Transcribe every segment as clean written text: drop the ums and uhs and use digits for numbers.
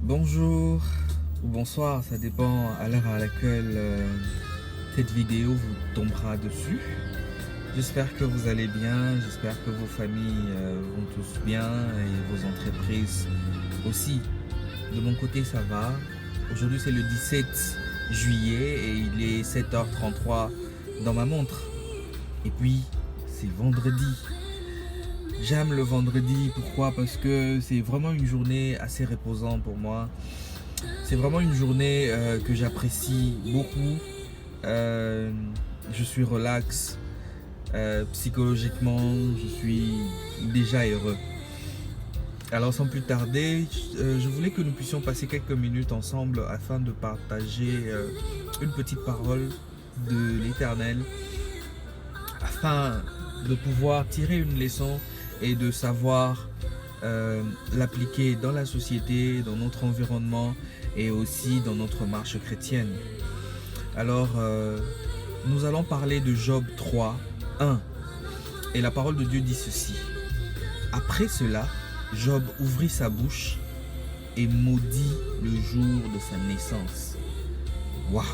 Bonjour ou bonsoir, ça dépend à l'heure à laquelle cette vidéo vous tombera dessus. J'espère que vous allez bien, j'espère que vos familles vont tous bien et vos entreprises aussi. De mon côté, ça va. Aujourd'hui, c'est le 17 juillet et il est 7h33 dans ma montre. Et puis, c'est vendredi. J'aime le vendredi, pourquoi? Parce que c'est vraiment une journée assez reposante pour moi. C'est vraiment une journée que j'apprécie beaucoup. Je suis relax. Psychologiquement, je suis déjà heureux. Alors sans plus tarder, je voulais que nous puissions passer quelques minutes ensemble afin de partager une petite parole de l'Éternel, afin de pouvoir tirer une leçon et de savoir l'appliquer dans la société, dans notre environnement et aussi dans notre marche chrétienne. Alors, nous allons parler de Job 3, 1. Et la parole de Dieu dit ceci. Après cela, Job ouvrit sa bouche et maudit le jour de sa naissance. Waouh!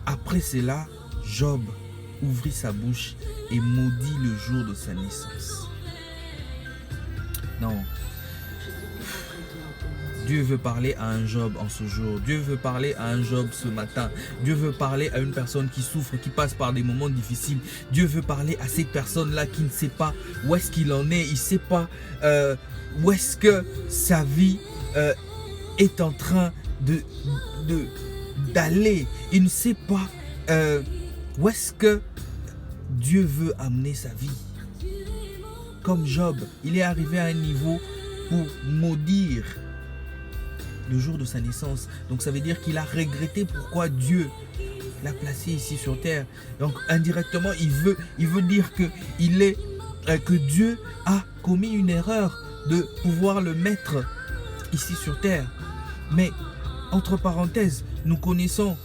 Après cela, Job ouvrit sa bouche et maudit le jour de sa naissance. Non. Dieu veut parler à un Job en ce jour. Dieu veut parler à un Job ce matin. Dieu veut parler à une personne qui souffre, qui passe par des moments difficiles. Dieu veut parler à cette personne-là qui ne sait pas où est-ce qu'il en est. Il ne sait pas où est-ce que sa vie est en train d'aller. Il ne sait pas où est-ce que Dieu veut amener sa vie. Comme Job, il est arrivé à un niveau pour maudire le jour de sa naissance. Donc ça veut dire qu'il a regretté pourquoi Dieu l'a placé ici sur terre. Donc indirectement, il veut dire que Dieu a commis une erreur de pouvoir le mettre ici sur terre. Mais entre parenthèses, nous connaissons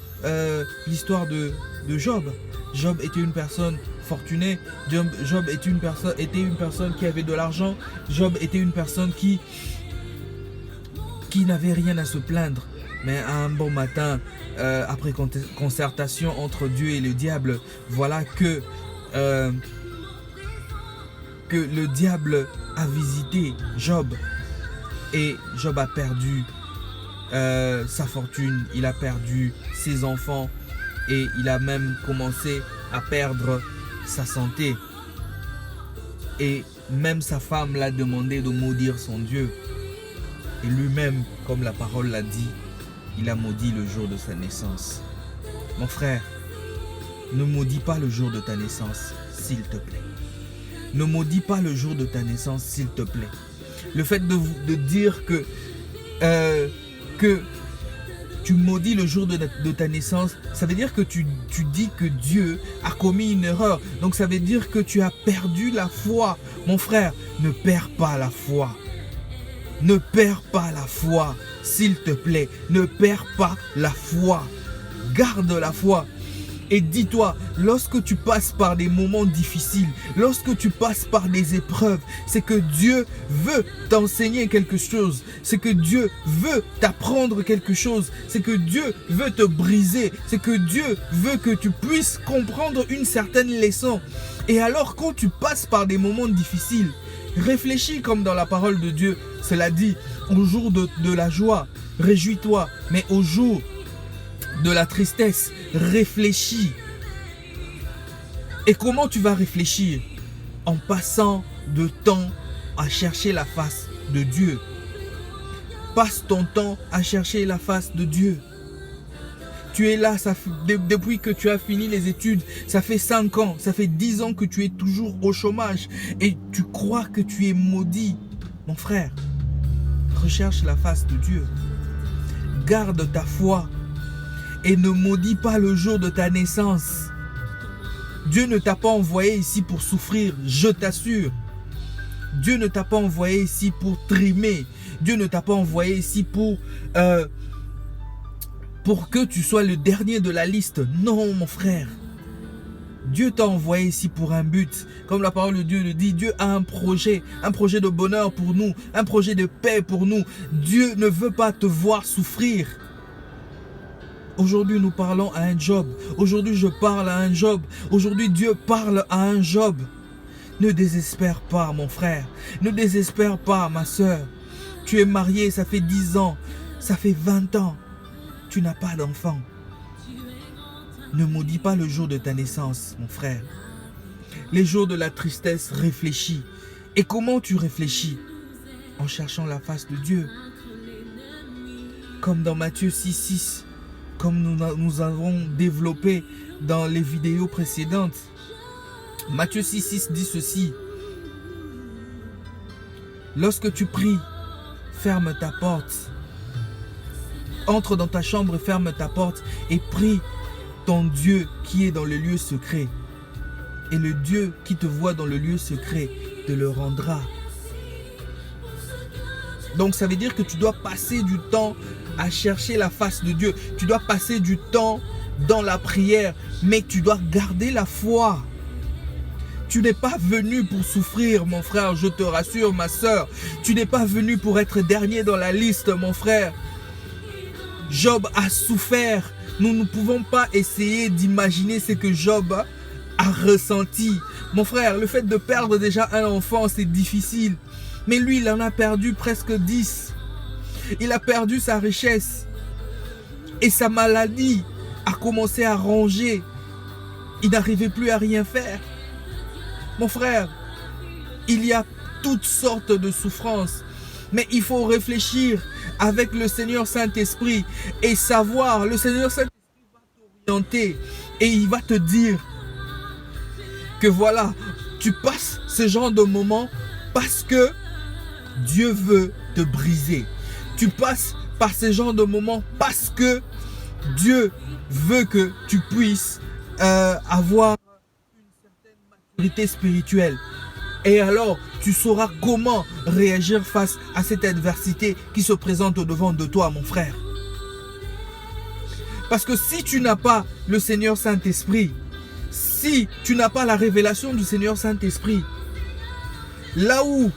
l'histoire de Job. Job était une personne fortunée. Job était une personne qui avait de l'argent. Job était une personne qui n'avait rien à se plaindre. Mais un bon matin, après concertation entre Dieu et le diable, voilà que le diable a visité Job. Et Job a perdu sa fortune, il a perdu ses enfants et il a même commencé à perdre sa santé. Et même sa femme l'a demandé de maudire son Dieu. Et lui-même, comme la parole l'a dit, il a maudit le jour de sa naissance. Mon frère, ne maudis pas le jour de ta naissance, s'il te plaît. Ne maudis pas le jour de ta naissance, s'il te plaît. Le fait de dire que tu maudis le jour de ta naissance, ça veut dire que tu dis que Dieu a commis une erreur. Donc ça veut dire que tu as perdu la foi. Mon frère, ne perds pas la foi. Ne perds pas la foi, s'il te plaît. Ne perds pas la foi. Garde la foi. Et dis-toi, lorsque tu passes par des moments difficiles, lorsque tu passes par des épreuves, c'est que Dieu veut t'enseigner quelque chose. C'est que Dieu veut t'apprendre quelque chose. C'est que Dieu veut te briser. C'est que Dieu veut que tu puisses comprendre une certaine leçon. Et alors, quand tu passes par des moments difficiles, réfléchis comme dans la parole de Dieu. Cela dit, au jour de la joie, réjouis-toi. Mais au jour de la tristesse, réfléchis. Et comment tu vas réfléchir? En passant de temps à chercher la face de Dieu. Passe ton temps à chercher la face de Dieu. Tu es là, depuis que tu as fini les études, ça fait 5 ans, ça fait 10 ans que tu es toujours au chômage et tu crois que tu es maudit. Mon frère, recherche la face de Dieu. Garde ta foi et ne maudis pas le jour de ta naissance. Dieu ne t'a pas envoyé ici pour souffrir, je t'assure. Dieu ne t'a pas envoyé ici pour trimer. Dieu ne t'a pas envoyé ici pour que tu sois le dernier de la liste. Non, mon frère. Dieu t'a envoyé ici pour un but. Comme la parole de Dieu le dit, Dieu a un projet de bonheur pour nous, un projet de paix pour nous. Dieu ne veut pas te voir souffrir. Aujourd'hui, nous parlons à un Job. Aujourd'hui, je parle à un Job. Aujourd'hui, Dieu parle à un Job. Ne désespère pas, mon frère. Ne désespère pas, ma soeur. Tu es marié, ça fait 10 ans. Ça fait 20 ans. Tu n'as pas d'enfant. Ne maudis pas le jour de ta naissance, mon frère. Les jours de la tristesse, réfléchis. Et comment tu réfléchis? En cherchant la face de Dieu. Comme dans Matthieu 6,6. Comme nous avons développé dans les vidéos précédentes. Matthieu 6,6 dit ceci. Lorsque tu pries, ferme ta porte. Entre dans ta chambre, ferme ta porte et prie ton Dieu qui est dans le lieu secret. Et le Dieu qui te voit dans le lieu secret te le rendra. Donc ça veut dire que tu dois passer du temps à chercher la face de Dieu. Tu dois passer du temps dans la prière, mais tu dois garder la foi. Tu n'es pas venu pour souffrir, mon frère, je te rassure, ma soeur. Tu n'es pas venu pour être dernier dans la liste, mon frère. Job a souffert. Nous ne pouvons pas essayer d'imaginer ce que Job a ressenti. Mon frère, le fait de perdre déjà un enfant, c'est difficile. Mais lui, il en a perdu presque 10. Il a perdu sa richesse. Et sa maladie a commencé à ronger. Il n'arrivait plus à rien faire. Mon frère, il y a toutes sortes de souffrances. Mais il faut réfléchir avec le Seigneur Saint-Esprit et savoir, le Seigneur Saint-Esprit va t'orienter et il va te dire que voilà, tu passes ce genre de moment parce que Dieu veut te briser. Tu passes par ce genre de moment parce que Dieu veut que tu puisses avoir une certaine maturité spirituelle. Et alors, tu sauras comment réagir face à cette adversité qui se présente au-devant de toi, mon frère. Parce que si tu n'as pas le Seigneur Saint-Esprit, si tu n'as pas la révélation du Seigneur Saint-Esprit, là où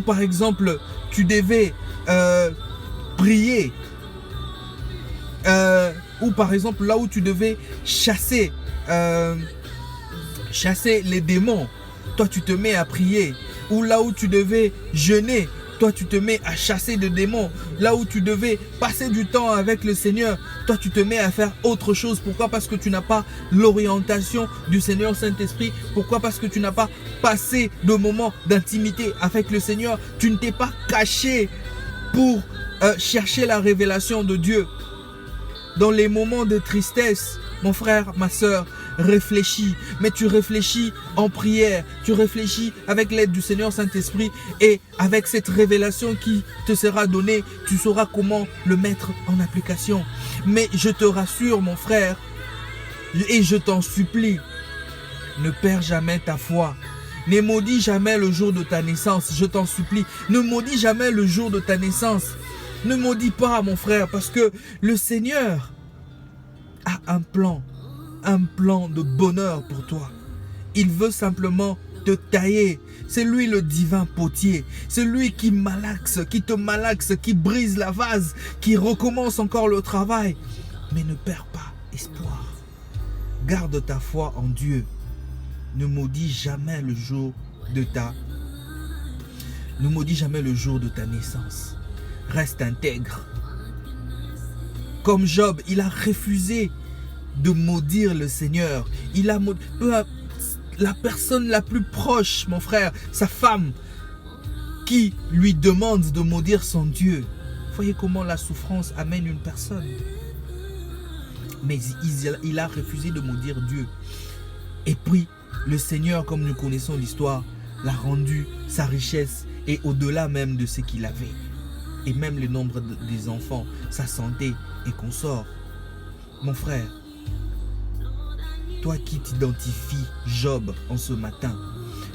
par exemple, tu devais prier, ou par exemple, là où tu devais chasser les démons, toi tu te mets à prier. Ou là où tu devais jeûner, toi tu te mets à chasser des démons. Là où tu devais passer du temps avec le Seigneur, toi tu te mets à faire autre chose. Pourquoi? Parce que tu n'as pas l'orientation du Seigneur Saint-Esprit. Pourquoi? Parce que tu n'as pas passé de moments d'intimité avec le Seigneur. Tu ne t'es pas caché pour chercher la révélation de Dieu. Dans les moments de tristesse, mon frère, ma soeur, réfléchis, mais tu réfléchis en prière, tu réfléchis avec l'aide du Seigneur Saint-Esprit et avec cette révélation qui te sera donnée, tu sauras comment le mettre en application. Mais je te rassure, mon frère, et je t'en supplie, ne perds jamais ta foi. Ne maudis jamais le jour de ta naissance, je t'en supplie. Ne maudis jamais le jour de ta naissance. Ne maudis pas, mon frère, parce que le Seigneur a un plan de bonheur pour toi. Il veut simplement te tailler. C'est lui le divin potier. C'est lui qui malaxe, qui te malaxe, qui brise la vase, qui recommence encore le travail. Mais ne perds pas espoir. Garde ta foi en Dieu. Ne maudis jamais le jour de ta naissance. Reste intègre. Comme Job, il a refusé de maudire le Seigneur. Il a maudit la personne la plus proche, mon frère, sa femme, qui lui demande de maudire son Dieu. Voyez comment la souffrance amène une personne. Mais il a refusé de maudire Dieu. Et puis, le Seigneur, comme nous connaissons l'histoire, l'a rendu sa richesse et au-delà même de ce qu'il avait. Et même le nombre des enfants, sa santé et consorts. Mon frère, toi qui t'identifies Job en ce matin,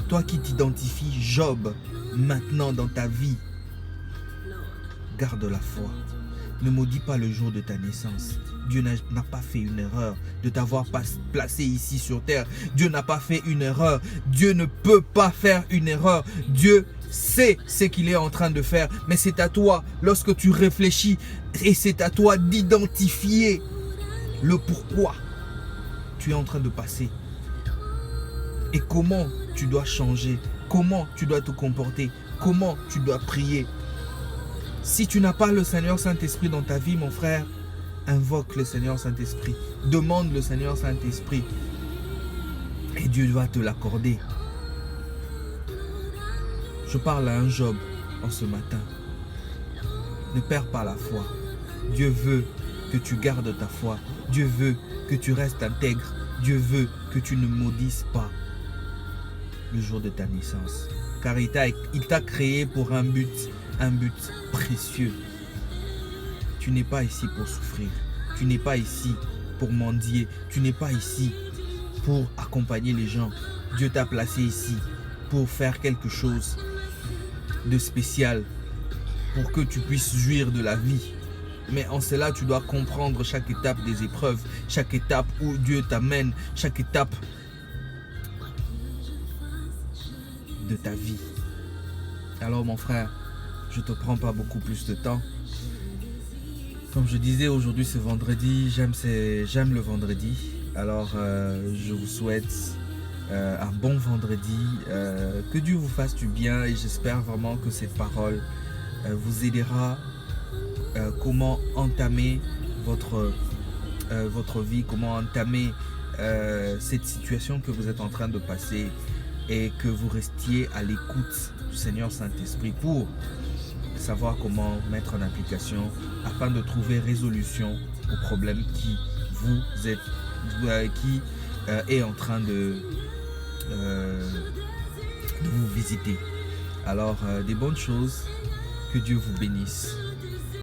toi qui t'identifies Job maintenant dans ta vie, garde la foi. Ne maudis pas le jour de ta naissance. Dieu n'a pas fait une erreur de t'avoir placé ici sur terre. Dieu n'a pas fait une erreur. Dieu ne peut pas faire une erreur. Dieu sait ce qu'il est en train de faire. Mais c'est à toi, lorsque tu réfléchis, et c'est à toi d'identifier le pourquoi tu es en train de passer. Et comment tu dois changer. Comment tu dois te comporter. Comment tu dois prier. Si tu n'as pas le Seigneur Saint-Esprit dans ta vie, mon frère, invoque le Seigneur Saint-Esprit. Demande le Seigneur Saint-Esprit. Et Dieu va te l'accorder. Je parle à un Job en ce matin. Ne perds pas la foi. Dieu veut que tu gardes ta foi. Dieu veut que tu restes intègre. Dieu veut que tu ne maudisses pas le jour de ta naissance. Car il t'a créé pour un but précieux. Tu n'es pas ici pour souffrir. Tu n'es pas ici pour mendier. Tu n'es pas ici pour accompagner les gens. Dieu t'a placé ici pour faire quelque chose de spécial, pour que tu puisses jouir de la vie. Mais en cela, tu dois comprendre chaque étape des épreuves, chaque étape où Dieu t'amène, chaque étape de ta vie. Alors mon frère, je ne te prends pas beaucoup plus de temps. Comme je disais, aujourd'hui c'est vendredi, j'aime le vendredi. Alors je vous souhaite un bon vendredi, que Dieu vous fasse du bien et j'espère vraiment que cette parole vous aidera comment entamer votre vie, comment entamer cette situation que vous êtes en train de passer et que vous restiez à l'écoute du Seigneur Saint-Esprit pour savoir comment mettre en application afin de trouver résolution au problème qui est en train de vous visiter. Alors, des bonnes choses, que Dieu vous bénisse.